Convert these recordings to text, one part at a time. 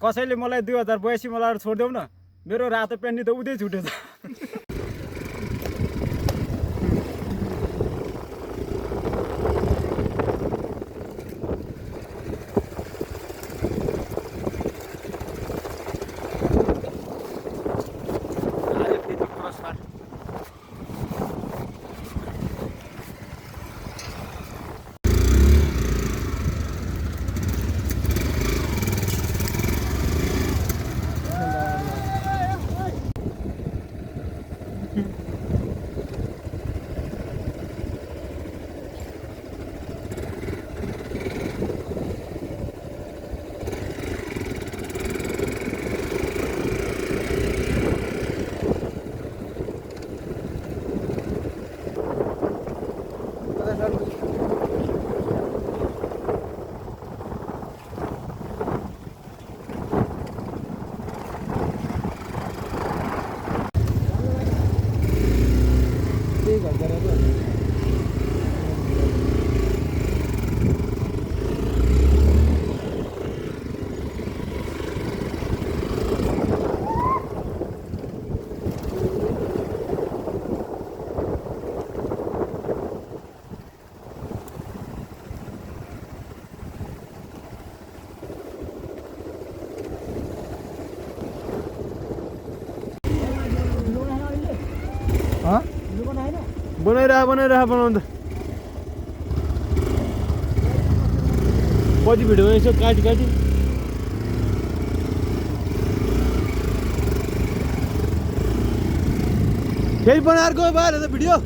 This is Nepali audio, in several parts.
कसैले मलाई 2082 मलाई छोडिदेऊ न मेरो रातो पेन्नी त उतै छुटेछ बनाइरह बनाउँदा कति भिडियो यसो काटी फेरि बनाएर गयो बाहिर त भिडियो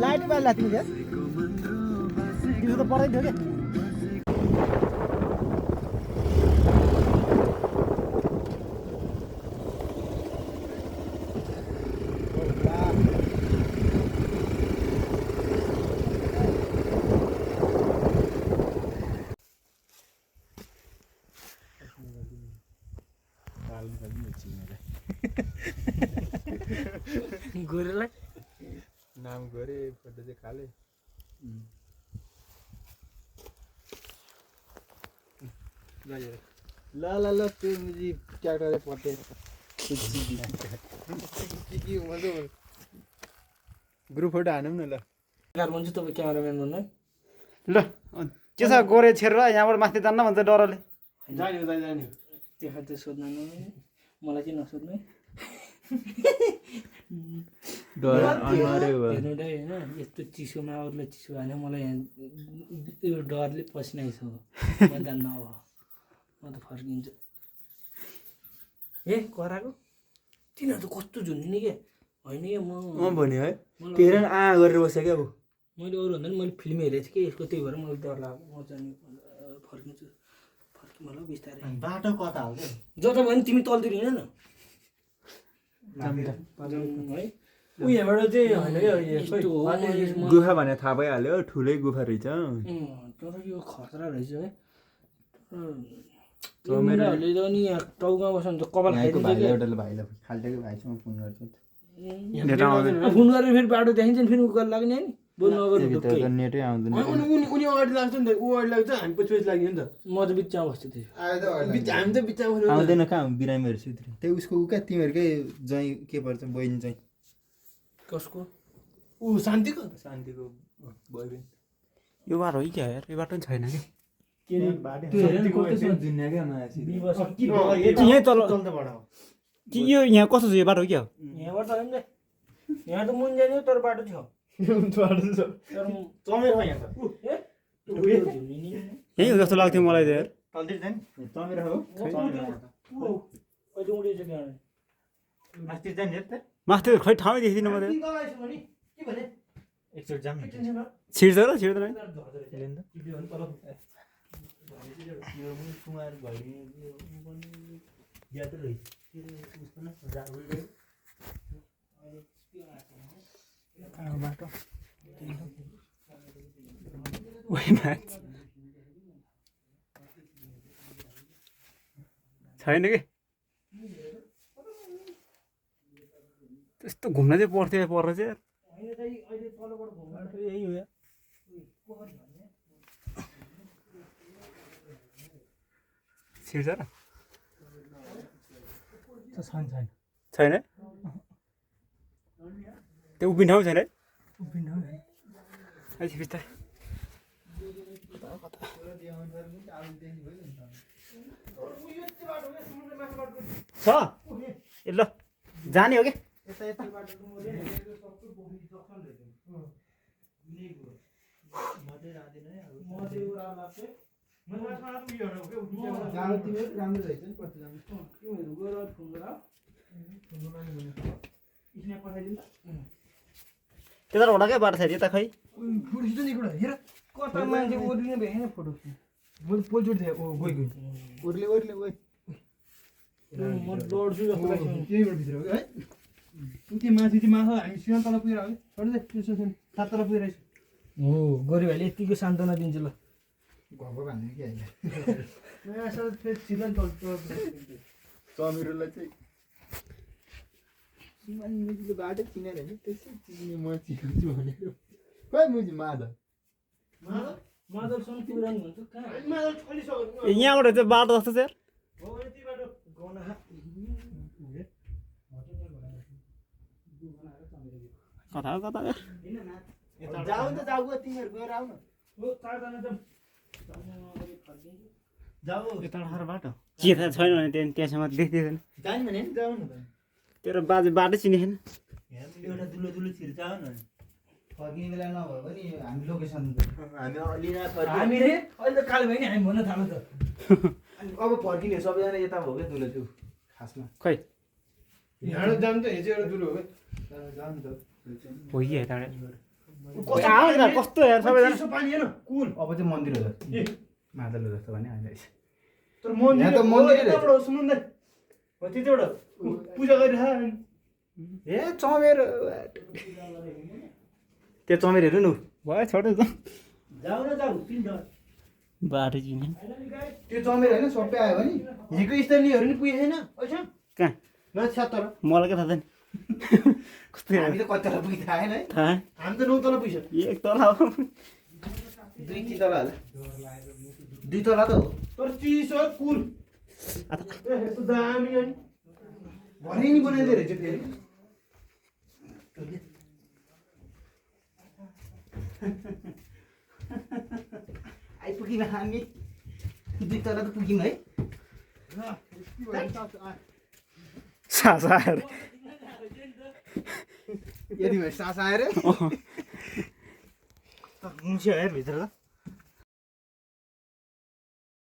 लाइट बाल्ला तिमी क्या तिम्रो त पढाइ थियो क्या गोरेलाई नाम गरे फोटो चाहिँ खाले ल त्यो मुजी ट्र्याक्टरले पटे ग्रुप फोटो हानौँ न ल भन्छु तपाईँ क्यामेराम्यान भन्नु ल के छ गोरे छेर यहाँबाट माथि जान्न भन्छ डरले जाने त्यहाँ त्यो सोध्नु मलाई चाहिँ नसोध्नु हेर्नु दाइ होइन यस्तो चिसोमा अरूले चिसो हाल्यो मलाई यहाँ यो डरले पसिना आइसक्यो म जान्न अब म त फर्किन्छु ए कराएको तिनीहरू त कस्तो झुन्डिने के होइन कि म भन्यो है तेरो आ गरेर बस्छ क्या अब मैले अरूभन्दा पनि मैले फिल्म हेरेको थिएँ कि यसको त्यही भएर मलाई डर लाग्यो म जाने फर्किन्छु फर्किनु होला बिस्तारै बाटो कता हो क्या जता भयो नि तिमी तलतिर हिँड न है उयोबाट चाहिँ होइन यस्तो हो गुफा भने थाहा भइहाल्यो ठुलै गुफा रहेछ तर यो खतरा रहेछ है मुनाहरूले त नि यहाँ टाउमा बस्यो भने त कपाल यहाँको खाइदिन्छ भाइलाई क्या। एउटाले भाइलाई खाल्टेको भाइसँग फोन गर्छु नेट आउँदैन फोन गरेर फेरि बाटो देखिन्छ नि फेरि गल्ल लाग्ने नि बोल नगर्नु भित्र ढुक्कै। त नेटै आउँदैन उनी अगाडि लाग्छ नि त ऊ अगाडि लाग्छ हामी पछि पछि लाग्यो नि त म त बिचमा बस्थेँ थियो। बिच हामी त बिचमा बस्यो नि त। आउँदैन कहाँ बिरामीहरू सुत्रे त्यही उसको ऊ क्या तिमीहरूकै जहीँ के पर्छ बहिनी चाहिँ कसको ऊ शान्तिको शान्तिको बोयफ्रेन्ड यो बाटो हो कि क्या यार यो बाटो पनि छैन कि त्यो हेर न कस्तो छ। दुनियाँ क्या मायासी बिबस यहीँ तल कि यो यहाँ कस्तो छ यो बाटो हो क्या यहाँबाट होइन नि यहाँ त मुन जाने हो तर बाटो छ तर चमेर यहाँ त ए यहीँ हो जस्तो लाग्थ्यो मलाई त यार तलतिर जाने चमेर हो कहिले उडेछ क्या मास्तिर जाने हेर त माथि खै ठाउँै देखिदिनँ म त एकचोटि जाम छिर्छ र छिर्दैन कुमार बाटो छैन कि त्यस्तो घुम्न चाहिँ पर्थ्यो पर्छ चाहिँ यार यही हो यार छिर्छ र छैन त्यो उभिने ठाउँ छैन है अहिले बिस्तारै छ ए ल जाने हो क्या राम्रो रहेछ नि पछि जानु त्यता होला क्या बाटो छ यता खै फुर्सिँदैन एउटा हेर कता मान्छे ओर्लिने भएन फोटो मैले पोलचोटि थिएँ गइ ओर्ले ओर्ले ओइ म लड्छु जस्तो लाग्छ त्यहीबाट भित्र हो कि है त्यो माथि त्यो माथि हामी सिना तल पुगेर हो कि त्यसो सात तल पुगेर हो गरी भाइले यतिको सान्त्वना दिन्छु ल घरको भन्ने कि अहिले चमेरोलाई चाहिँ सिमान मुजीले बाटो चिनेर नि त्यसै चिन्ने म चिन्छु भनेर खोइ मुजी माधव माधवसँग तिमीहरू भन्छ कहाँ ए यहाँबाट चाहिँ बाटो जस्तो छ यार कता हो कता यार जाऊ त जाऊ तिमीहरू गएर आऊ न हो चारजना जाउँ जाऊ यता टाढो बाटो के थाहा छैन भने त्यहाँसम्म देख्दैन जाने भने नि जाऊ न त तेरो बाजे बाटो चिनेन एउटा दुलो दुलो छिर जाऊ न फर्किने बेला नभए पनि हामी लोकेसन हामी लिएर हामी रे अहिले त कालो भयो नि हामी भन्न थाल्यो त अब फर्किने सबैजना यता भयो क्या दुलो त्यो खासमा खै यहाँ जाम त हेजे एउटा दुलो हो कि जाऊ नि त हो कि कस्तो यार सबैजना चिसो पानी हेर कुल अब चाहिँ मन्दिर हो जस्तो मादल जस्तो भने अहिले तर मन्दिर यहाँ त मन्दिरै रहेछ। यताबाट सुन्नु न हो त्यतिबाट पूजा गरिरह ए चमेर त्यो चमेर हेर्नु न भयो छोटो त जाऊ न जाऊ किन जाऊ बाटो चिने त्यो चमेर होइन सबै आयो भने हिँडको स्थलीहरू नि पुगेको छैन अच्छा कहाँ ल तर मलाई के थाहा छैन कस्तो हामी त कति तल पुगि थाहा छैन है थाहा हामी त 9 तल पुगिसक्यो एक तल हो दुई कि तल होला दुई तल त हो तर चिसो कुल यस्तो दामी अनि भरे नि बनाइदियो रहेछ फेरि आइपुग्यौँ हामी दुई तल त पुग्यौँ है सास आएर यदि सास आएर मुन्सी आएर भित्र त